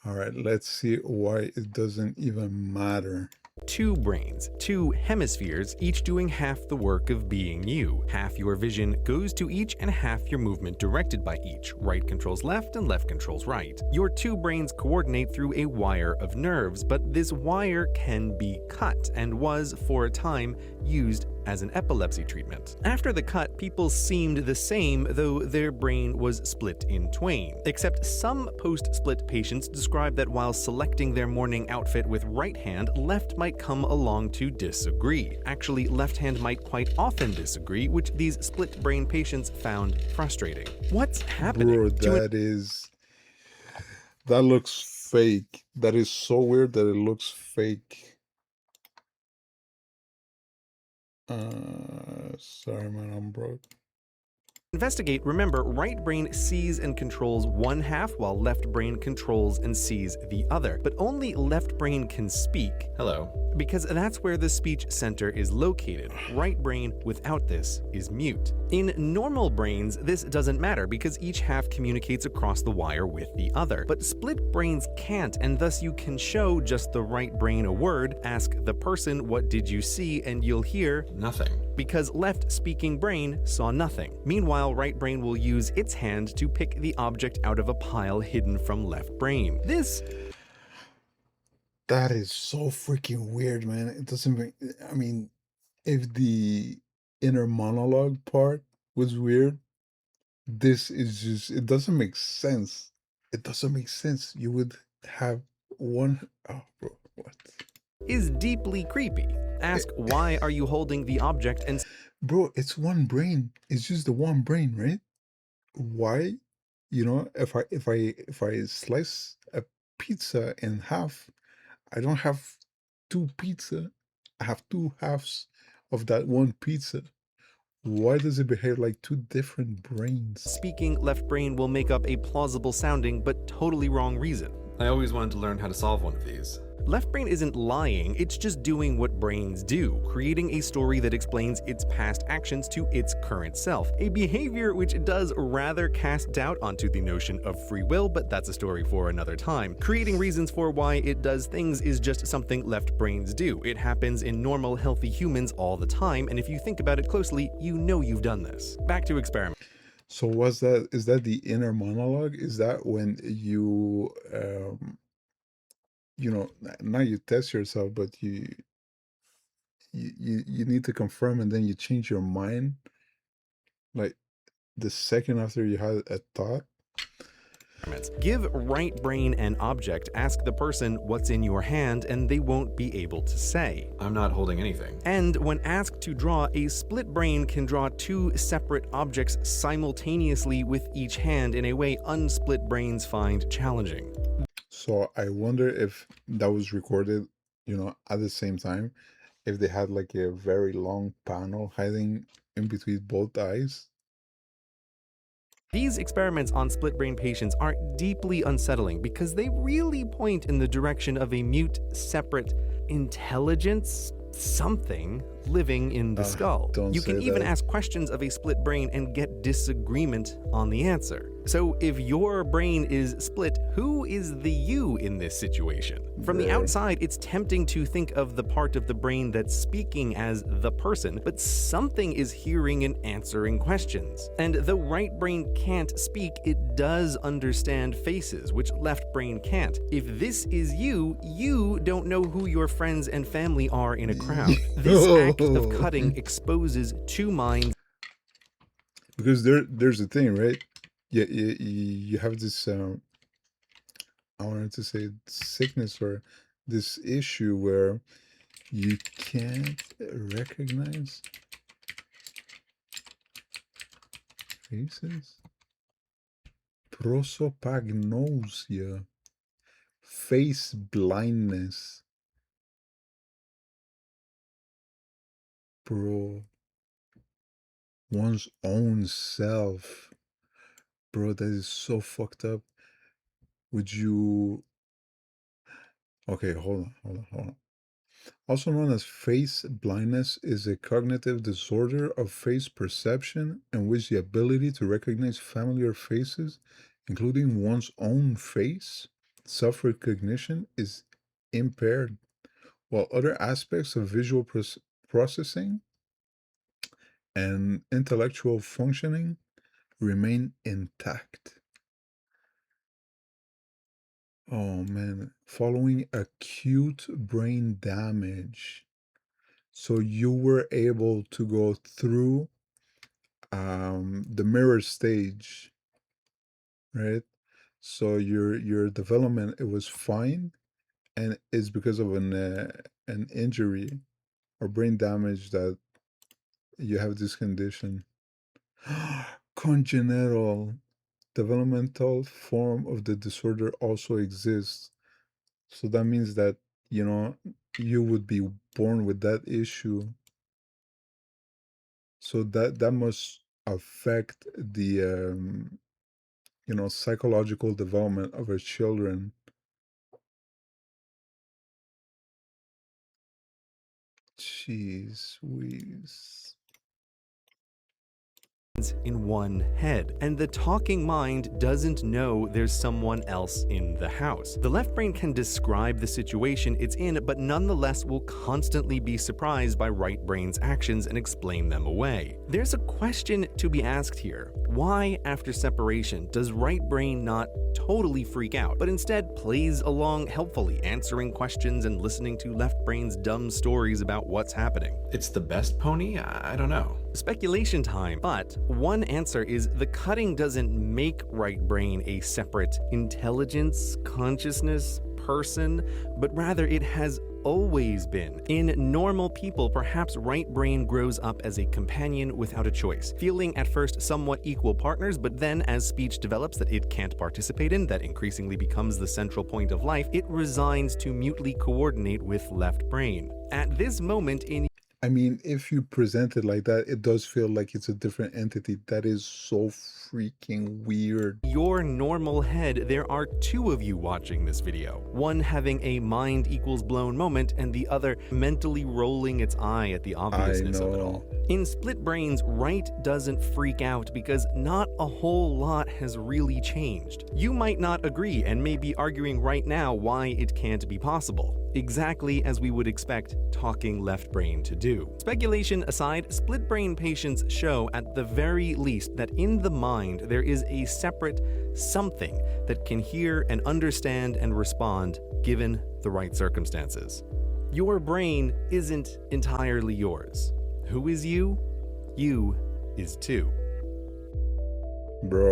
All right, let's see why it doesn't even matter. Two brains, two hemispheres, each doing half the work of being you. Half your vision goes to each and half your movement directed by each. Right controls left and left controls right. Your two brains coordinate through a wire of nerves, but this wire can be cut and was, for a time, used as an epilepsy treatment. After the cut, people seemed the same, though their brain was split in twain. Except some post-split patients describe that while selecting their morning outfit with right hand, left might come along to disagree. Actually, left hand might quite often disagree, which these split brain patients found frustrating. What's happening? Bro, that looks fake. That is so weird that it looks fake. Sorry, man, I'm broke. Investigate, remember, right brain sees and controls one half while left brain controls and sees the other. But only left brain can speak. Hello. Because that's where the speech center is located. Right brain without this is mute. In normal brains, this doesn't matter because each half communicates across the wire with the other. But split brains can't, and thus you can show just the right brain a word, ask the person, "What did you see?" and you'll hear nothing. Because left speaking brain saw nothing. Meanwhile, right brain will use its hand to pick the object out of a pile hidden from left brain. That is so freaking weird, man. It doesn't make, I mean, if the inner monologue part was weird, this is just, it doesn't make sense. It doesn't make sense. You would have one, oh, bro, what? Is deeply creepy. Ask, It, why are you holding the object, and bro, it's one brain. It's just the one brain, right? Why? If I slice a pizza in half, I don't have two pizza. I have two halves of that one pizza. Why does it behave like two different brains? speaking left brain will make up a plausible sounding but totally wrong reason? I always wanted to learn how to solve one of these. Left brain isn't lying, it's just doing what brains do, creating a story that explains its past actions to its current self. A behavior which does rather cast doubt onto the notion of free will, but that's a story for another time. Creating reasons for why it does things is just something left brains do. It happens in normal, healthy humans all the time, and if you think about it closely, you know you've done this. Back to experiment. So is that the inner monologue? Is that when now you test yourself, but you need to confirm and then you change your mind like the second after you had a thought? Give right brain an object, ask the person what's in your hand, and they won't be able to say. I'm not holding anything. And when asked to draw, a split brain can draw two separate objects simultaneously with each hand in a way unsplit brains find challenging. So I wonder if that was recorded, at the same time, if they had like a very long panel hiding in between both eyes. These experiments on split brain patients are deeply unsettling because they really point in the direction of a mute, separate intelligence, something living in the skull. Don't You can say even that. ask questions of a split brain and get disagreement on the answer. So if your brain is split, who is the you in this situation? From the Bro. outside, it's tempting to think of the part of the brain that's speaking as the person, but something is hearing and answering questions. And though right brain can't speak, it does understand faces, which left brain can't. If this is you, you don't know who your friends and family are in a crowd. This act of cutting exposes two minds. Because there's a thing, right? Yeah, you have this I wanted to say sickness or this issue where you can't recognize faces. Prosopagnosia, face blindness, bro. One's own self, bro. That is so fucked up. Would you? Okay, hold on. Also known as face blindness is a cognitive disorder of face perception in which the ability to recognize familiar faces, including one's own face, self-recognition is impaired, while other aspects of visual processing and intellectual functioning remain intact. Oh man, following acute brain damage. So you were able to go through the mirror stage, right? So your development, it was fine, and it's because of an injury or brain damage that you have this condition. Congenital developmental form of the disorder also exists. So that means that, you know, you would be born with that issue. So that must affect the psychological development of our children. Jeez Louise. in one head, and the talking mind doesn't know there's someone else in the house. The left brain can describe the situation it's in, but nonetheless will constantly be surprised by right brain's actions and explain them away. There's a question to be asked here. Why, after separation, does right brain not totally freak out, but instead plays along helpfully, answering questions and listening to left brain's dumb stories about what's happening? It's the best pony? I don't know. Speculation time, but one answer is the cutting doesn't make right brain a separate intelligence, consciousness, person, but rather it has always been. In normal people, perhaps right brain grows up as a companion without a choice, feeling at first somewhat equal partners, but then as speech develops that it can't participate in, that increasingly becomes the central point of life, it resigns to mutely coordinate with left brain. At this moment in I mean, if you present it like that, it does feel like it's a different entity. That is so freaking weird. your normal head, there are two of you watching this video. One having a mind equals blown moment, and the other mentally rolling its eye at the obviousness of it all. In split brains, right doesn't freak out because not a whole lot has really changed. You might not agree and may be arguing right now why it can't be possible. Exactly as we would expect talking left brain to do. Speculation aside, split brain patients show at the very least that in the mind there is a separate something that can hear and understand and respond given the right circumstances. Your brain isn't entirely yours. Who is you? You is too. Bro.